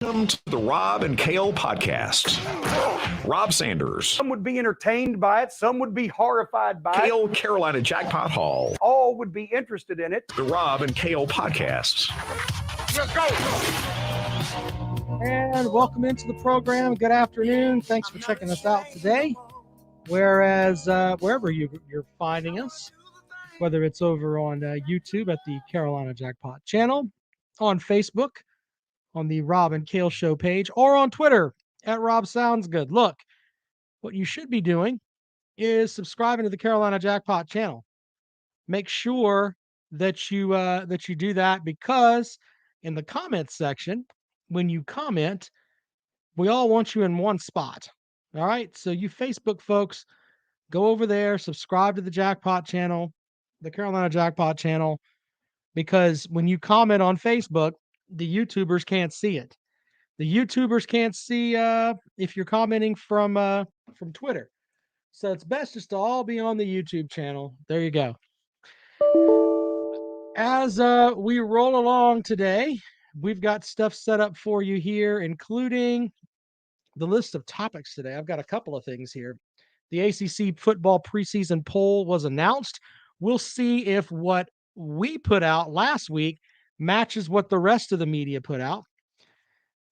Welcome to the Rob and Kale podcast. Rob Sanders. Some would be entertained by it. Some would be horrified by Kale Carolina Jackpot Hall. All would be interested in it. The Rob and Kale podcast. Let's go. And welcome into the program. Good afternoon. Thanks for checking us out today. Wherever you're finding us, whether it's over on YouTube at the Carolina Jackpot channel, on Facebook, on the Rob and Kale Show page, or on Twitter at Rob Sounds Good. Look, what you should be doing is subscribing to the Carolina Jackpot channel. Make sure that you do that, because in the comments section, when you comment, we all want you in one spot. All right, so you Facebook folks, go over there, subscribe to the Jackpot channel, the Carolina Jackpot channel, because when you comment on Facebook, the YouTubers can't see it. The YouTubers can't see if you're commenting from Twitter. So it's best just to all be on the YouTube channel. There you go. As we roll along today, we've got stuff set up for you here, including the list of topics today. I've got a couple of things here. The ACC football preseason poll was announced. We'll see if what we put out last week matches what the rest of the media put out.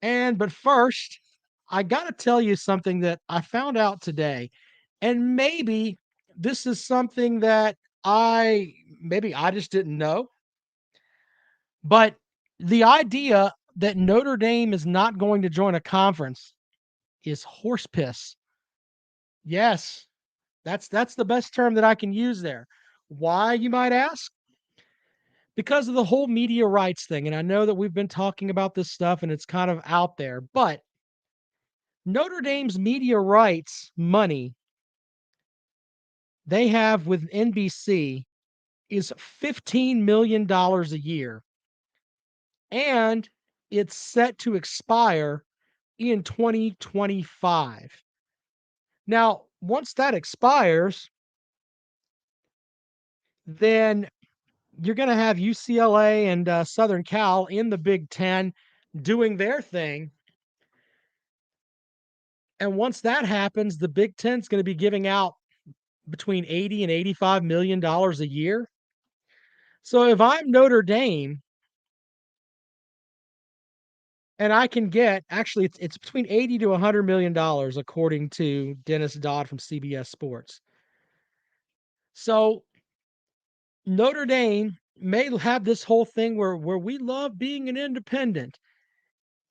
But first, I got to tell you something that I found out today. And maybe this is something that I just didn't know. But the idea that Notre Dame is not going to join a conference is horse piss. Yes, that's the best term that I can use there. Why, you might ask? Because of the whole media rights thing. And I know that we've been talking about this stuff and it's kind of out there, but Notre Dame's media rights money they have with NBC is $15 million a year. And it's set to expire in 2025. Now, once that expires, then you're going to have UCLA and Southern Cal in the Big Ten doing their thing. And once that happens, the Big Ten's going to be giving out between $80 and $85 million a year. So if I'm Notre Dame and I can get, actually it's between $80 to $100 million, according to Dennis Dodd from CBS Sports. So Notre Dame may have this whole thing where we love being an independent.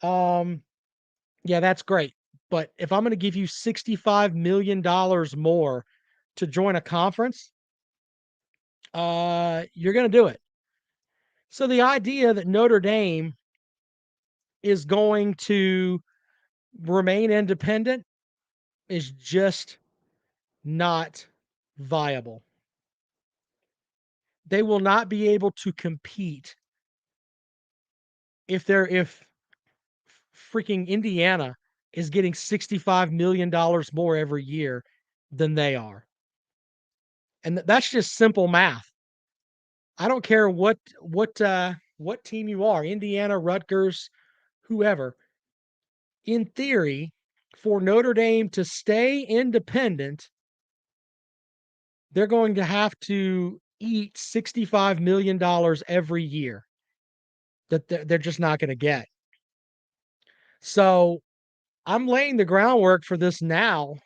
Yeah, that's great. But if I'm going to give you $65 million more to join a conference, you're going to do it. So the idea that Notre Dame is going to remain independent is just not viable. They will not be able to compete if freaking Indiana is getting $65 million more every year than they are. And that's just simple math. I don't care what team you are, Indiana, Rutgers, whoever. In theory, for Notre Dame to stay independent, they're going to have to eat $65 million every year that they're just not going to get. So I'm laying the groundwork for this now,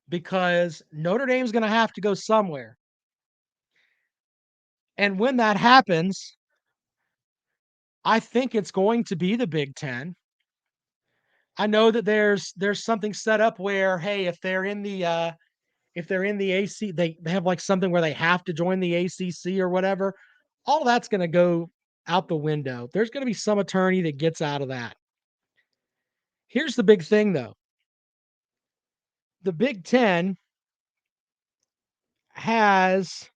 because Notre Dame's going to have to go somewhere. And when that happens, I think it's going to be the Big Ten. I know that there's something set up where, hey, if they're in the AC, they have like something where they have to join the ACC or whatever. All that's going to go out the window. There's going to be some attorney that gets out of that. Here's the big thing, though. The Big Ten has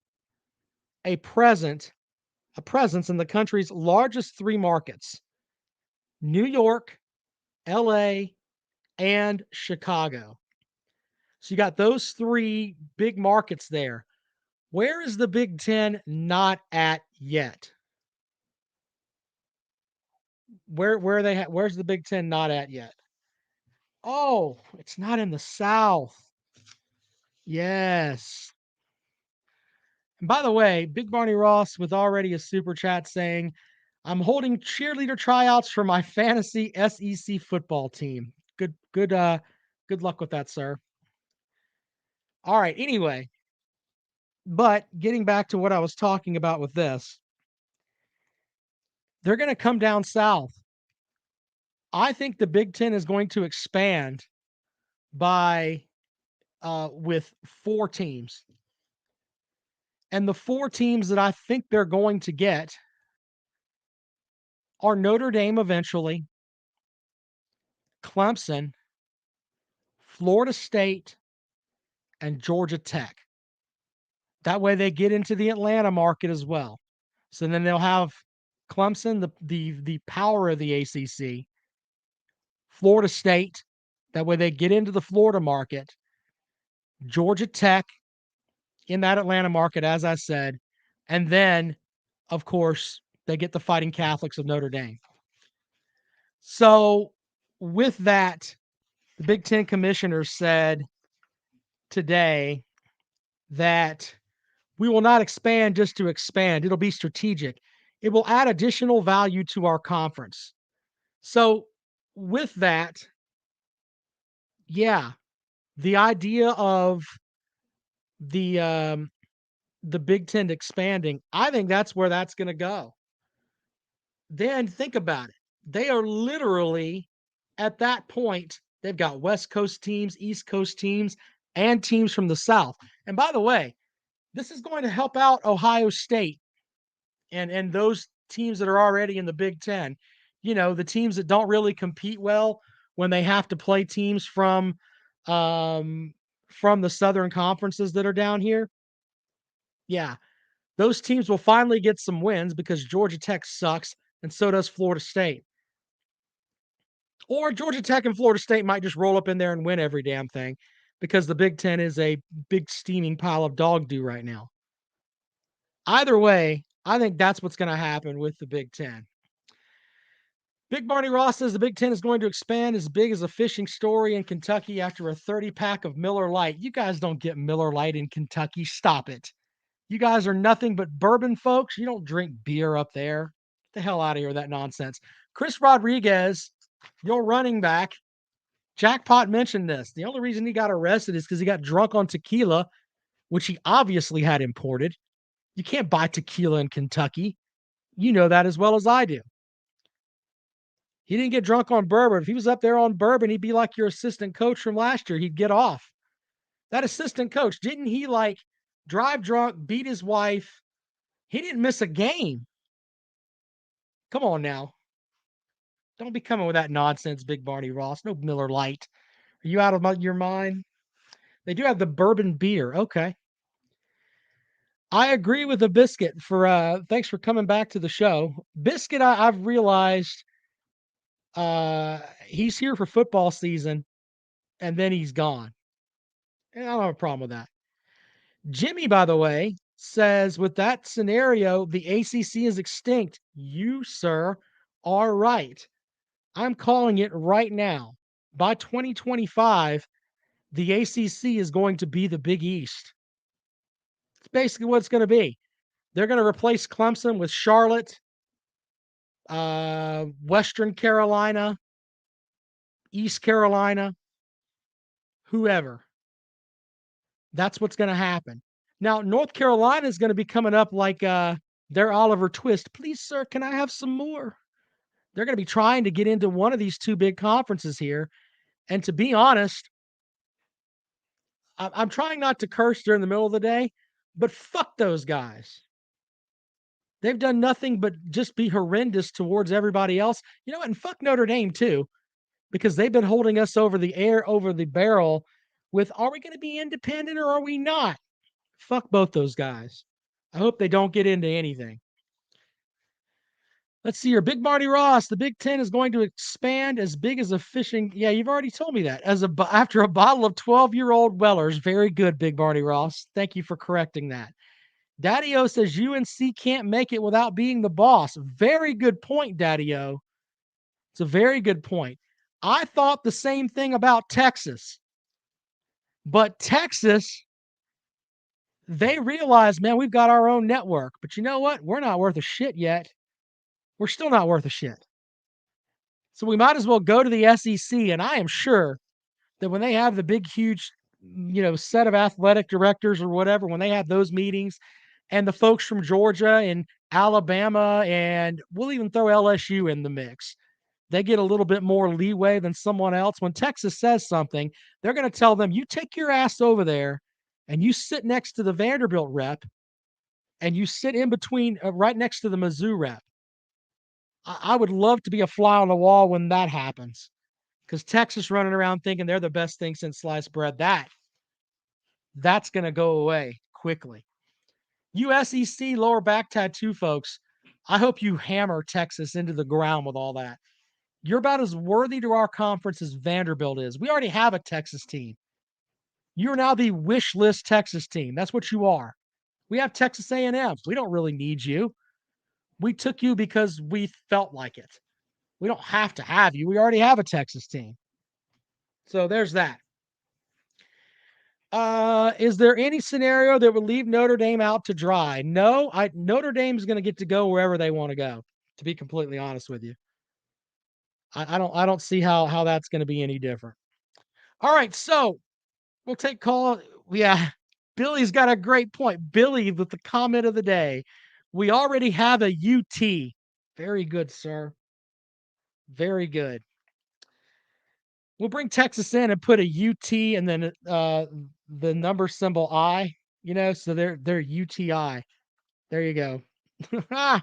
a presence in the country's largest three markets: New York, LA, and Chicago. So you got those three big markets there. Where is the Big Ten not at yet? where's the Big Ten not at yet? Oh, it's not in the South. Yes. And by the way, Big Barney Ross with already a super chat saying, I'm holding cheerleader tryouts for my fantasy SEC football team. Good luck with that, sir. All right, anyway. But getting back to what I was talking about with this, they're going to come down south. I think the Big Ten is going to expand by with 4 teams. And the 4 teams that I think they're going to get are Notre Dame eventually, Clemson, Florida State, and Georgia Tech. That way they get into the Atlanta market as well. So then they'll have Clemson, the power of the ACC, Florida State. That way they get into the Florida market, Georgia Tech in that Atlanta market, as I said, and then, of course, they get the Fighting Catholics of Notre Dame. So with that, the Big Ten commissioners said today that we will not expand just to expand. It'll be strategic. It will add additional value to our conference. So with that, yeah, the idea of the Big Ten expanding, I think that's where that's going to go. Then think about it. They are literally at that point, they've got West Coast teams, East Coast teams, and teams from the South. And by the way, this is going to help out Ohio State and those teams that are already in the Big Ten. You know, the teams that don't really compete well when they have to play teams from the Southern conferences that are down here. Yeah, those teams will finally get some wins because Georgia Tech sucks and so does Florida State. Or Georgia Tech and Florida State might just roll up in there and win every damn thing because the Big Ten is a big steaming pile of dog doo right now. Either way, I think that's what's going to happen with the Big Ten. Big Barney Ross says the Big Ten is going to expand as big as a fishing story in Kentucky after a 30-pack of Miller Lite. You guys don't get Miller Lite in Kentucky. Stop it. You guys are nothing but bourbon folks. You don't drink beer up there. Get the hell out of here with that nonsense. Chris Rodriguez, your running back, Jackpot mentioned this. The only reason he got arrested is because he got drunk on tequila, which he obviously had imported. You can't buy tequila in Kentucky. You know that as well as I do. He didn't get drunk on bourbon. If he was up there on bourbon, he'd be like your assistant coach from last year. He'd get off. That assistant coach, didn't he like drive drunk, beat his wife? He didn't miss a game. Come on now. Don't be coming with that nonsense, Big Barney Ross. No Miller Lite. Are you out of your mind? They do have the bourbon beer. Okay. I agree with the Biscuit for thanks for coming back to the show. Biscuit, I've realized he's here for football season and then he's gone. And I don't have a problem with that. Jimmy, by the way, says with that scenario, the ACC is extinct. You, sir, are right. I'm calling it right now. By 2025, the ACC is going to be the Big East. It's basically what it's going to be. They're going to replace Clemson with Charlotte, Western Carolina, East Carolina, whoever. That's what's going to happen. Now, North Carolina is going to be coming up like their Oliver Twist. Please, sir, can I have some more? They're going to be trying to get into one of these 2 big conferences here. And to be honest, I'm trying not to curse during the middle of the day, but fuck those guys. They've done nothing but just be horrendous towards everybody else. You know what? And fuck Notre Dame too, because they've been holding us over the barrel with, are we going to be independent or are we not? Fuck both those guys. I hope they don't get into anything. Let's see here. Big Marty Ross, the Big Ten is going to expand as big as a fishing. Yeah, you've already told me that. After a bottle of 12-year-old Wellers. Very good, Big Marty Ross. Thank you for correcting that. Daddy-O says UNC can't make it without being the boss. Very good point, Daddy-O. It's a very good point. I thought the same thing about Texas. But Texas, they realized, man, we've got our own network. But you know what? We're not worth a shit yet. We're still not worth a shit. So we might as well go to the SEC. And I am sure that when they have the big, huge, set of athletic directors or whatever, when they have those meetings, and the folks from Georgia and Alabama, and we'll even throw LSU in the mix, they get a little bit more leeway than someone else. When Texas says something, they're going to tell them, you take your ass over there and you sit next to the Vanderbilt rep and you sit in between, right next to the Mizzou rep. I would love to be a fly on the wall when that happens, because Texas running around thinking they're the best thing since sliced bread, that's going to go away quickly. USEC lower back tattoo folks, I hope you hammer Texas into the ground with all that. You're about as worthy to our conference as Vanderbilt is. We already have a Texas team. You're now the wish list Texas team. That's what you are. We have Texas A&M. We don't really need you. We took you because we felt like it. We don't have to have you. We already have a Texas team. So there's that. Is there any scenario that would leave Notre Dame out to dry? No, Notre Dame's going to get to go wherever they want to go, to be completely honest with you. I don't see how that's going to be any different. All right, so we'll take call. Yeah, Billy's got a great point. Billy with the comment of the day. We already have a UT. Very good, sir. Very good. We'll bring Texas in and put a UT and then the number symbol I, so they're UTI. There you go. To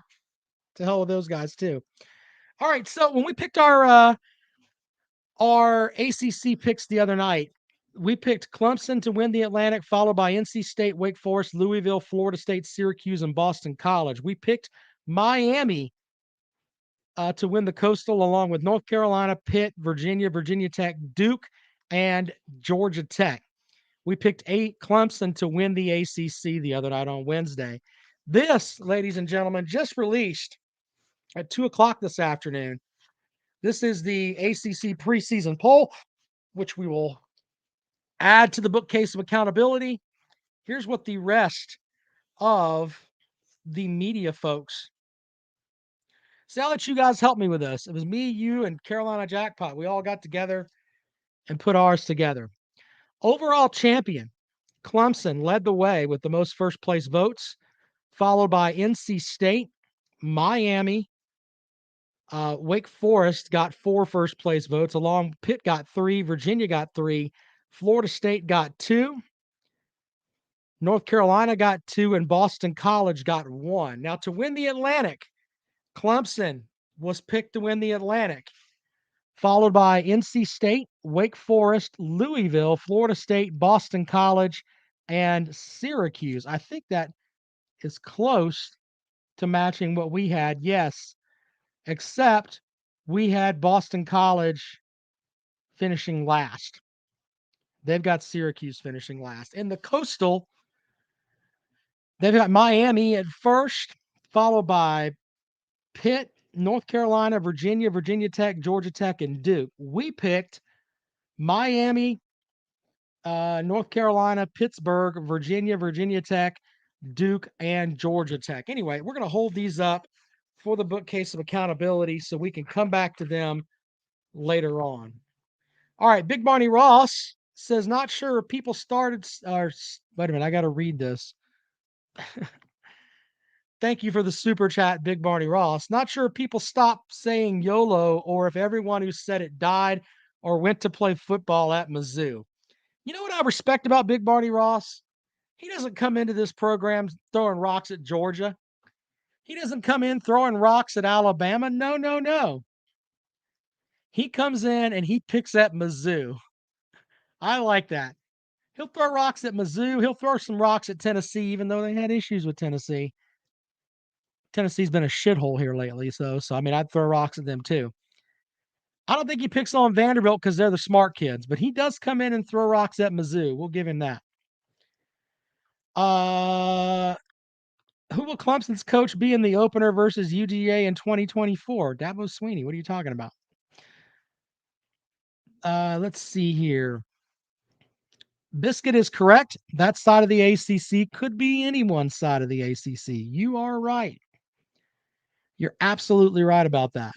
hell with those guys too. All right, so when we picked our ACC picks the other night, we picked Clemson to win the Atlantic, followed by NC State, Wake Forest, Louisville, Florida State, Syracuse, and Boston College. We picked Miami to win the Coastal, along with North Carolina, Pitt, Virginia, Virginia Tech, Duke, and Georgia Tech. We picked Clemson to win the ACC the other night on Wednesday. This, ladies and gentlemen, just released at 2 o'clock this afternoon. This is the ACC preseason poll, which we will add to the bookcase of accountability. Here's what the rest of the media folks. So I'll let you guys help me with this. It was me, you, and Carolina Jackpot. We all got together and put ours together. Overall champion, Clemson led the way with the most first place votes, followed by NC State, Miami, Wake Forest got 4 first place votes, along Pitt got 3, Virginia got 3, Florida State got 2, North Carolina got 2, and Boston College got 1. Now, to win the Atlantic, Clemson was picked to win the Atlantic, followed by NC State, Wake Forest, Louisville, Florida State, Boston College, and Syracuse. I think that is close to matching what we had. Yes, except we had Boston College finishing last. They've got Syracuse finishing last. In the Coastal, they've got Miami at first, followed by Pitt, North Carolina, Virginia, Virginia Tech, Georgia Tech, and Duke. We picked Miami, North Carolina, Pittsburgh, Virginia, Virginia Tech, Duke, and Georgia Tech. Anyway, we're going to hold these up for the bookcase of accountability so we can come back to them later on. All right, Big Barney Ross says, not sure people started, wait a minute, I got to read this. Thank you for the super chat, Big Barney Ross. Not sure if people stopped saying YOLO or if everyone who said it died or went to play football at Mizzou. You know what I respect about Big Barney Ross? He doesn't come into this program throwing rocks at Georgia. He doesn't come in throwing rocks at Alabama. No, no, no. He comes in and he picks at Mizzou. I like that. He'll throw rocks at Mizzou. He'll throw some rocks at Tennessee, even though they had issues with Tennessee. Tennessee's been a shithole here lately, so I mean, I'd throw rocks at them too. I don't think he picks on Vanderbilt because they're the smart kids, but he does come in and throw rocks at Mizzou. We'll give him that. Who will Clemson's coach be in the opener versus UGA in 2024? Dabo Sweeney. What are you talking about? Let's see here. Biscuit is correct. That side of the ACC could be anyone's side of the ACC. You are right. You're absolutely right about that.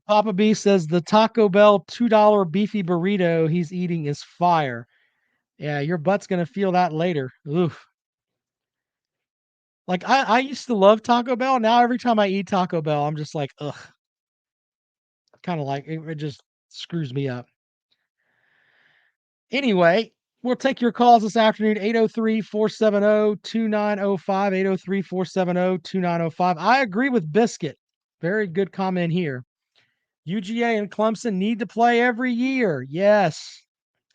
Papa B says the Taco Bell $2 beefy burrito he's eating is fire. Yeah, your butt's gonna feel that later. Oof. Like I used to love Taco Bell. Now every time I eat Taco Bell, I'm just like, ugh. Kind of like it just screws me up. Anyway, we'll take your calls this afternoon, 803-470-2905, 803-470-2905. I agree with Biscuit. Very good comment here. UGA and Clemson need to play every year. Yes,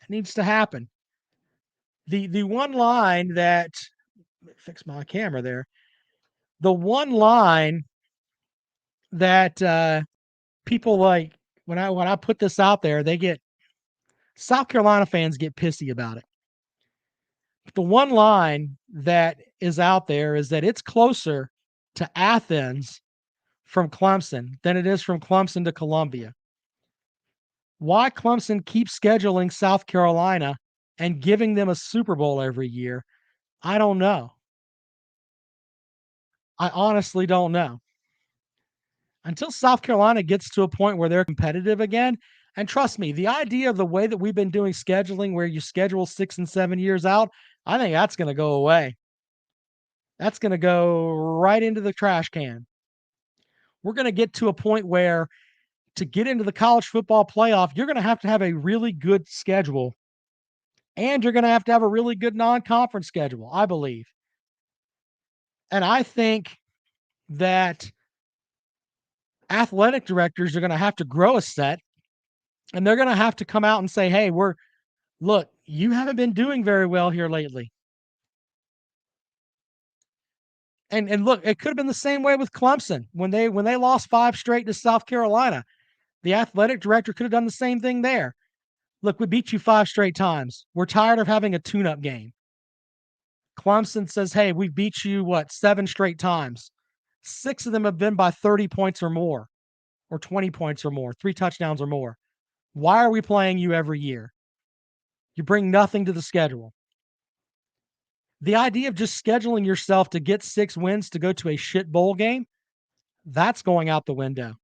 it needs to happen. The one line that fix my camera there. The one line that people like when I put this out there, they get South Carolina fans get pissy about it. The one line that is out there is that it's closer to Athens from Clemson than it is from Clemson to Columbia. Why Clemson keeps scheduling South Carolina and giving them a Super Bowl every year, I don't know. I honestly don't know. Until South Carolina gets to a point where they're competitive again, and trust me, the idea of the way that we've been doing scheduling where you schedule 6 and 7 years out, I think that's going to go away. That's going to go right into the trash can. We're going to get to a point where to get into the college football playoff, you're going to have a really good schedule, and you're going to have a really good non-conference schedule, I believe. And I think that athletic directors are going to have to grow a set, and they're going to have to come out and say, hey, look, you haven't been doing very well here lately. And look, it could have been the same way with Clemson when they lost 5 straight to South Carolina. The athletic director could have done the same thing there. Look, we beat you 5 straight times. We're tired of having a tune-up game. Clemson says, hey, we beat you, 7 straight times. 6 of them have been by 30 points or more, or 20 points or more, 3 touchdowns or more. Why are we playing you every year? You bring nothing to the schedule. The idea of just scheduling yourself to get 6 wins to go to a shit bowl game, that's going out the window.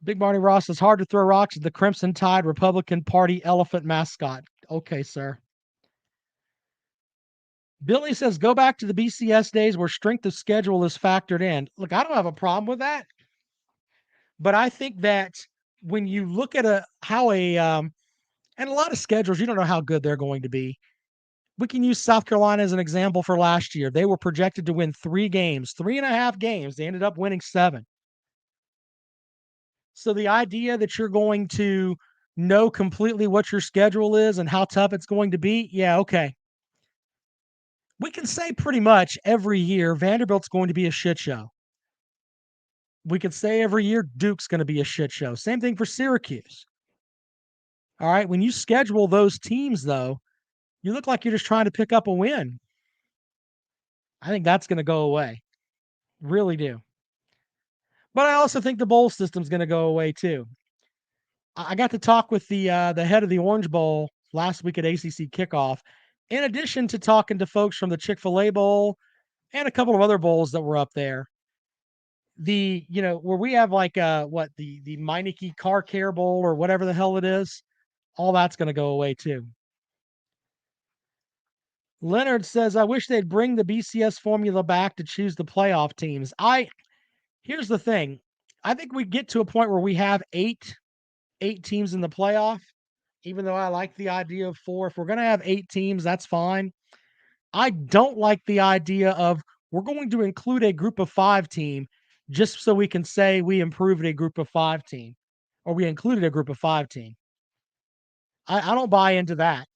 Big Barney Ross says, hard to throw rocks at the Crimson Tide Republican Party elephant mascot. Okay, sir. Billy says, go back to the BCS days where strength of schedule is factored in. Look, I don't have a problem with that. But I think that when you look at and a lot of schedules, you don't know how good they're going to be. We can use South Carolina as an example for last year. They were projected to win 3 games, 3.5 games. They ended up winning 7. So the idea that you're going to know completely what your schedule is and how tough it's going to be, yeah, okay. We can say pretty much every year Vanderbilt's going to be a shit show. We could say every year Duke's going to be a shit show. Same thing for Syracuse. All right, when you schedule those teams, though, you look like you're just trying to pick up a win. I think that's going to go away. Really do. But I also think the bowl system's going to go away too. I got to talk with the head of the Orange Bowl last week at ACC kickoff, in addition to talking to folks from the Chick-fil-A Bowl and a couple of other bowls that were up there. Where we have the Meineke Car Care Bowl or whatever the hell it is, all that's going to go away too. Leonard says, I wish they'd bring the BCS formula back to choose the playoff teams. Here's the thing. I think we get to a point where we have eight teams in the playoff, even though I like the idea of 4. If we're going to have 8 teams, that's fine. I don't like the idea of we're going to include a group of 5 team just so we can say we improved a group of 5 team or we included a group of 5 team. I don't buy into that.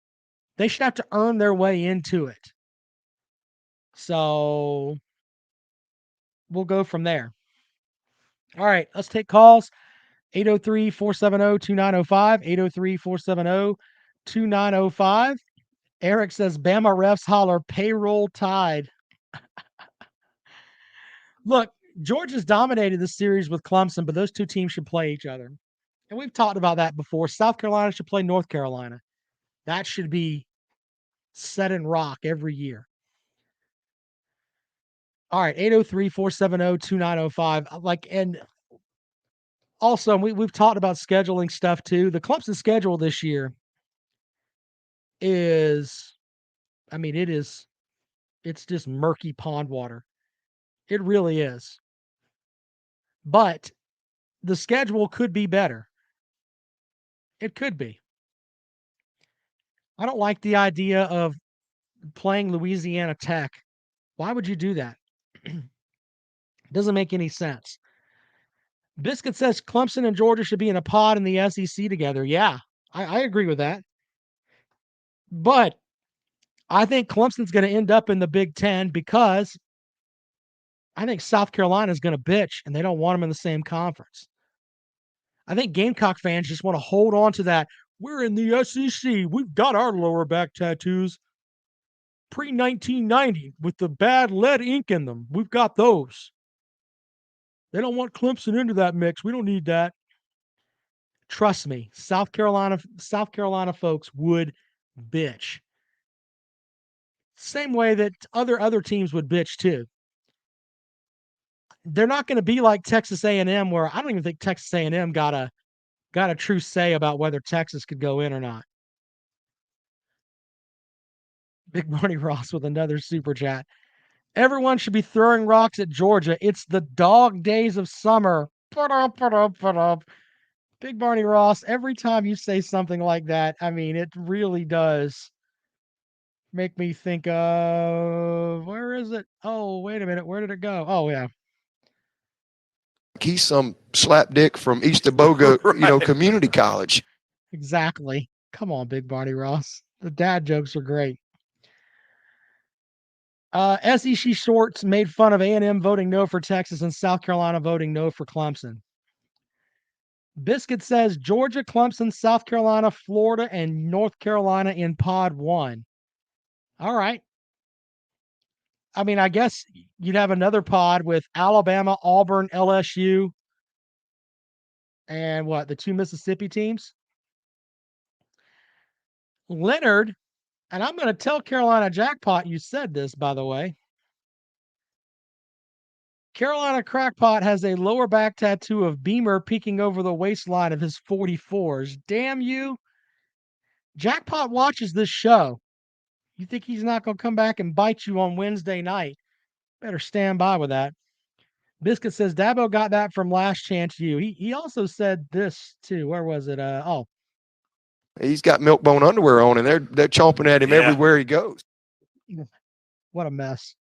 They should have to earn their way into it. So we'll go from there. All right, let's take calls. 803-470-2905, 803-470-2905. Eric says, Bama refs holler, payroll Tide. Look, Georgia's dominated the series with Clemson, but those two teams should play each other. And we've talked about that before. South Carolina should play North Carolina. That should be set in rock every year. All right, 803-470-2905. And also, we've talked about scheduling stuff too. The Clemson schedule this year is, it's just murky pond water. It really is. But the schedule could be better. It could be. I don't like the idea of playing Louisiana Tech. Why would you do that? Doesn't make any sense. Biscuit says Clemson and Georgia should be in a pod in the SEC together. Yeah, I agree with that. But I think Clemson's going to end up in the Big Ten because I think South Carolina is going to bitch and they don't want them in the same conference. I think Gamecock fans just want to hold on to that. We're in the SEC. We've got our lower back tattoos pre-1990 with the bad lead ink in them. We've got those. They don't want Clemson into that mix. We don't need that. Trust me, South Carolina folks would bitch. Same way that other teams would bitch too. They're not going to be like Texas A&M, where I don't even think Texas A&M got a true say about whether Texas could go in or not. Big Barney Ross with another super chat. Everyone should be throwing rocks at Georgia. It's the dog days of summer. Put up. Big Barney Ross, every time you say something like that, it really does make me think of, where is it? Oh, wait a minute. Where did it go? Oh, yeah. He's some slapdick from East Aboga, Right. community college. Exactly. Come on, Big Barney Ross. The dad jokes are great. SEC Shorts made fun of A&M voting no for Texas and South Carolina voting no for Clemson. Biscuit says Georgia, Clemson, South Carolina, Florida, and North Carolina in pod 1. All right. I guess you'd have another pod with Alabama, Auburn, LSU, and the two Mississippi teams? Leonard, and I'm going to tell Carolina Jackpot you said this, by the way. Carolina Crackpot has a lower back tattoo of Beamer peeking over the waistline of his 44s. Damn you. Jackpot watches this show. You think he's not going to come back and bite you on Wednesday night? Better stand by with that. Biscuit says Dabo got that from Last Chance U. He also said this too. Where was it? He's got milk-bone underwear on, and they're chomping at him everywhere he goes. What a mess.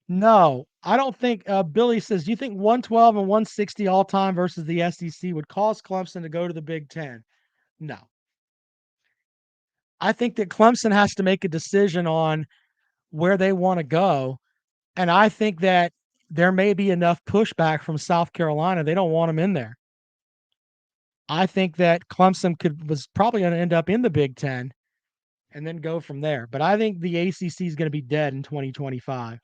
No, I don't think. Billy says, do you think 112 and 160 all time versus the SEC would cause Clemson to go to the Big Ten? No. I think that Clemson has to make a decision on where they want to go. And I think that there may be enough pushback from South Carolina. They don't want them in there. I think that Clemson was probably going to end up in the Big Ten and then go from there. But I think the ACC is going to be dead in 2025.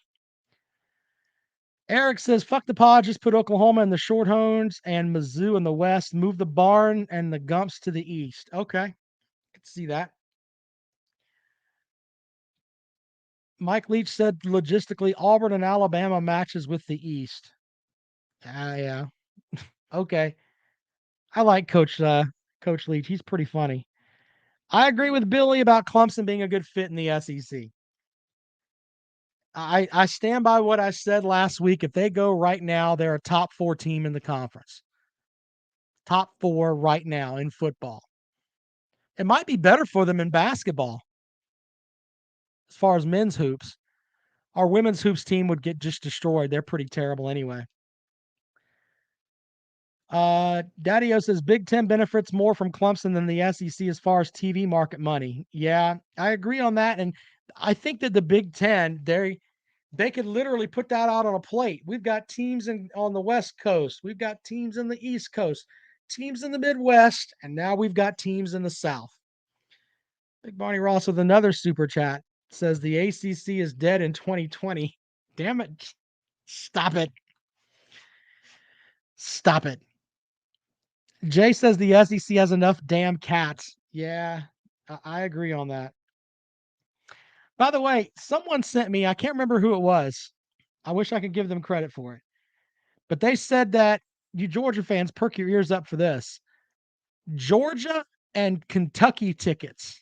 Eric says, fuck the pod, just put Oklahoma in the Shorthorns and Mizzou in the West. Move the Barn and the Gumps to the East. Okay, I can see that. Mike Leach said, logistically, Auburn and Alabama matches with the East. Yeah. Okay. I like Coach Leach. He's pretty funny. I agree with Billy about Clemson being a good fit in the SEC. I stand by what I said last week. If they go right now, they're a top 4 team in the conference. Top 4 right now in football. It might be better for them in basketball as far as men's hoops. Our women's hoops team would get just destroyed. They're pretty terrible anyway. Daddy-O says Big Ten benefits more from Clemson than the SEC as far as TV market money. Yeah, I agree on that. And I think that the Big Ten, they could literally put that out on a plate. We've got teams on the West Coast. We've got teams in the East Coast, teams in the Midwest, and now we've got teams in the South. Big Barney Ross with another super chat says the ACC is dead in 2020. Damn it. Stop it. Stop it. Jay says the SEC has enough damn cats. Yeah, I agree on that. By the way, someone sent me, I can't remember who it was. I wish I could give them credit for it. But they said that, you Georgia fans, perk your ears up for this. Georgia and Kentucky tickets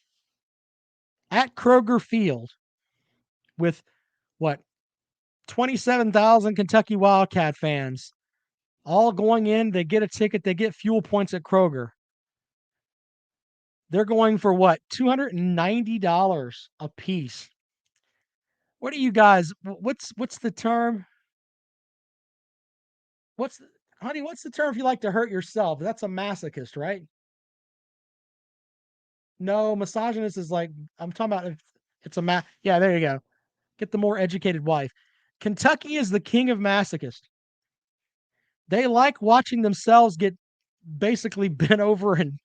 at Kroger Field with what, 27,000 Kentucky Wildcat fans all going in. They get a ticket, they get fuel points at Kroger. They're going for what, $290 a piece. What do you guys, what's the term? Honey, what's the term if you like to hurt yourself? That's a masochist, right? No, misogynist is like, I'm talking about if it's a yeah, there you go. Get the more educated wife. Kentucky is the king of masochists. They like watching themselves get basically bent over and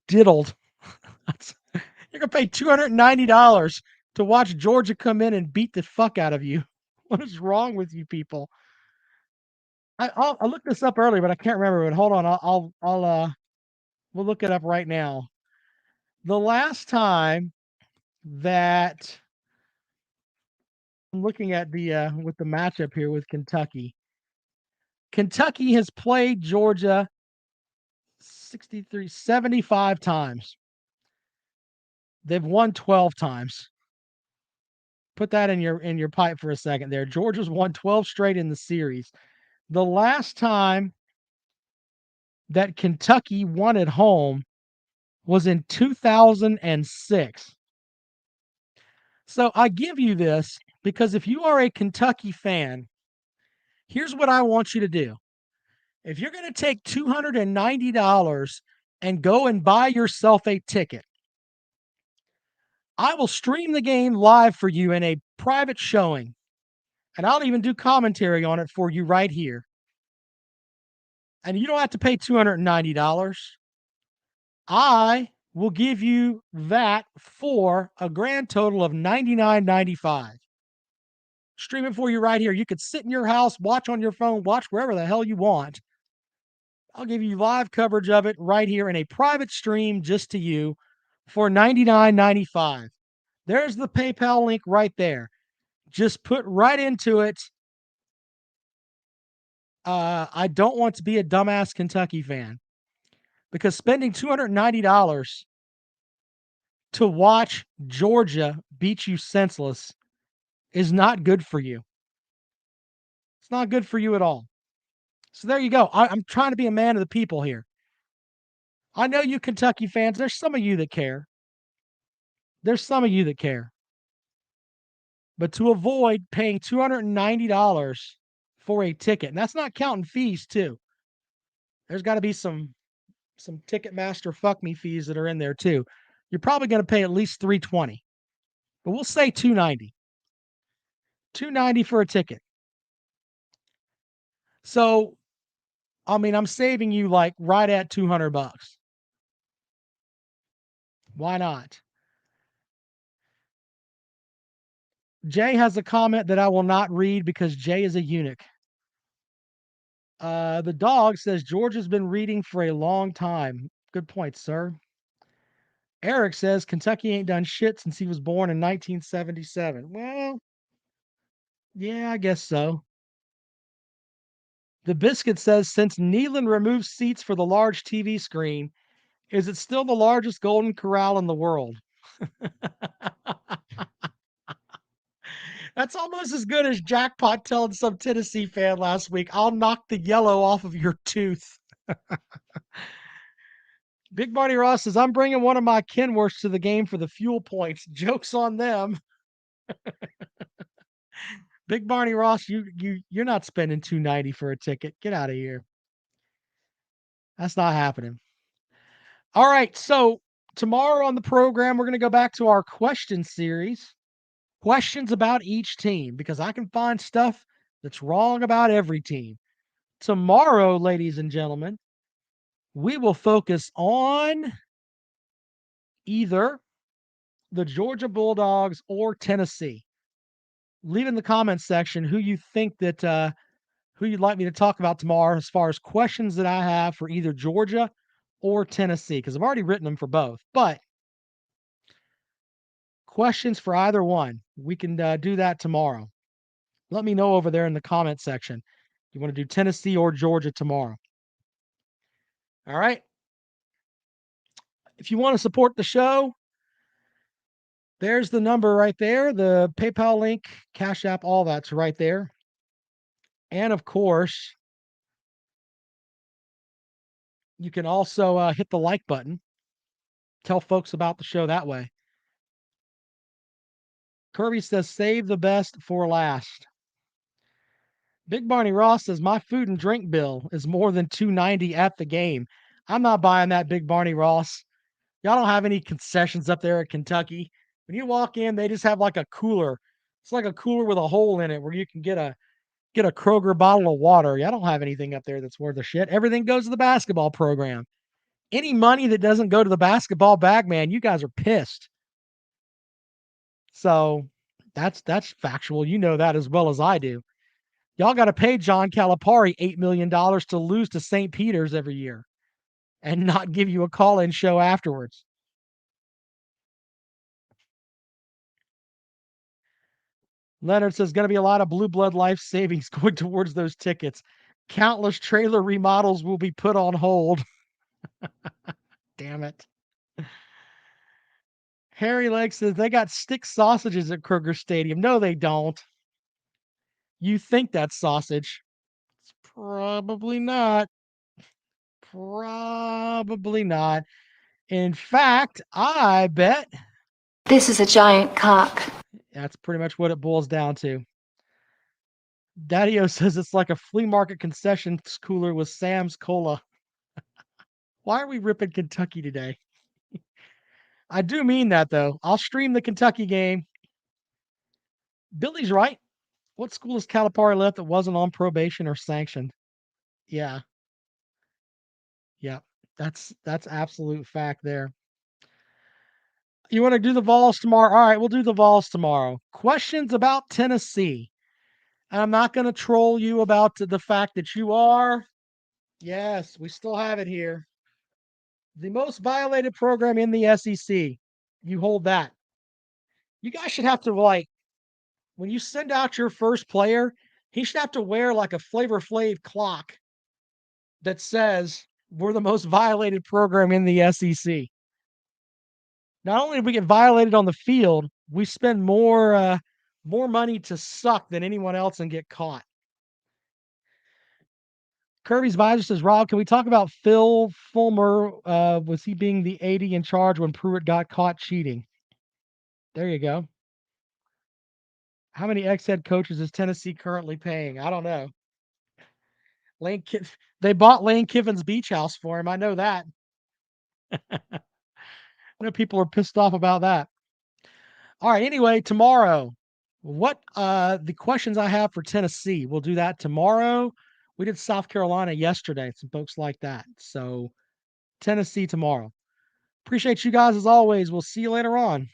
diddled. You're gonna pay $290 to watch Georgia come in and beat the fuck out of you. What is wrong with you people? I looked this up earlier, but I can't remember it. Hold on, we'll look it up right now. The last time that I'm looking at the with the matchup here with Kentucky. Kentucky has played Georgia 75 times. They've won 12 times. Put that in your pipe for a second there. Georgia's won 12 straight in the series. The last time that Kentucky won at home was in 2006. So I give you this because if you are a Kentucky fan, here's what I want you to do. If you're going to take $290 and go and buy yourself a ticket, I will stream the game live for you in a private showing, and I'll even do commentary on it for you right here. And you don't have to pay $290. I will give you that for a grand total of $99.95. Stream it for you right here. You could sit in your house, watch on your phone, watch wherever the hell you want. I'll give you live coverage of it right here in a private stream just to you for $99.95. There's the PayPal link right there. Just put right into it. I don't want to be a dumbass Kentucky fan because spending $290 to watch Georgia beat you senseless is not good for you. It's not good for you at all. So there you go. I'm trying to be a man of the people here. I know you Kentucky fans, there's some of you that care. There's some of you that care. But to avoid paying $290 for a ticket, and that's not counting fees too. There's got to be some Ticketmaster fuck me fees that are in there too. You're probably going to pay at least $320. But we'll say $290. $290 for a ticket. So, I mean, I'm saving you like right at $200. Why not? Jay has a comment that I will not read because Jay is a eunuch. The dog says Georgia's been reading for a long time. Good point, sir. Eric says Kentucky ain't done shit since he was born in 1977. Well, yeah, I guess so. The Biscuit says since Neyland removed seats for the large TV screen, is it still the largest Golden Corral in the world? That's almost as good as Jackpot telling some Tennessee fan last week, I'll knock the yellow off of your tooth. Big Barney Ross says, I'm bringing one of my Kenworths to the game for the fuel points. Joke's on them. Big Barney Ross, you're not spending $290 for a ticket. Get out of here. That's not happening. All right, so tomorrow on the program, we're going to go back to our question series. Questions about each team, because I can find stuff that's wrong about every team. Tomorrow, ladies and gentlemen, we will focus on either the Georgia Bulldogs or Tennessee. leave in the comments section who you think that who you'd like me to talk about tomorrow as far as questions that I have for either Georgia or Tennessee, because I've already written them for both. But questions for either one, we can do that tomorrow. Let me know over there in the comment section. You want to do Tennessee or Georgia tomorrow? All right. If you want to support the show, there's the number right there. The PayPal link, Cash App, all that's right there. And of course, you can also hit the like button. Tell folks about the show that way. Kirby says, save the best for last. Big Barney Ross says, my food and drink bill is more than $2.90 at the game. I'm not buying that, Big Barney Ross. Y'all don't have any concessions up there at Kentucky. When you walk in, they just have like a cooler. It's like a cooler with a hole in it where you can get a Kroger bottle of water. Y'all don't have anything up there that's worth a shit. Everything goes to the basketball program. Any money that doesn't go to the basketball bag, man, you guys are pissed. So that's factual. You know that as well as I do. Y'all got to pay John Calipari $8 million to lose to St. Peter's every year and not give you a call-in show afterwards. Leonard says, going to be a lot of Blue Blood life savings going towards those tickets. Countless trailer remodels will be put on hold. Damn it. Harry Lake says, they got stick sausages at Kroger Stadium. No, they don't. You think that's sausage. It's probably not. Probably not. In fact, I bet This is a giant cock. that's pretty much what it boils down to. Daddy-O says it's like a flea market concession cooler with Sam's Cola. Why are we ripping Kentucky today? I do mean that, though. I'll stream the Kentucky game. Billy's right. What school has Calipari left that wasn't on probation or sanctioned? Yeah. Yeah. That's absolute fact there. You want to do the Vols tomorrow? All right, we'll do the Vols tomorrow. Questions about Tennessee. And I'm not going to troll you about the fact that you are. Yes, we still have it here. The most violated program in the SEC. You hold that. You guys should have to, like, when you send out your first player, he should have to wear like a Flavor Flav clock that says we're the most violated program in the SEC. Not only do we get violated on the field, we spend more money to suck than anyone else and get caught. Kirby's Visor says, Rob, can we talk about Phil Fulmer? Was he being the AD in charge when Pruitt got caught cheating? There you go. How many ex-head coaches is Tennessee currently paying? I don't know. They bought Lane Kiffin's beach house for him. I know that. I know people are pissed off about that. All right. Anyway, tomorrow, what the questions I have for Tennessee, we'll do that tomorrow. We did South Carolina yesterday, some folks like that. So Tennessee tomorrow. Appreciate you guys as always. We'll see you later on.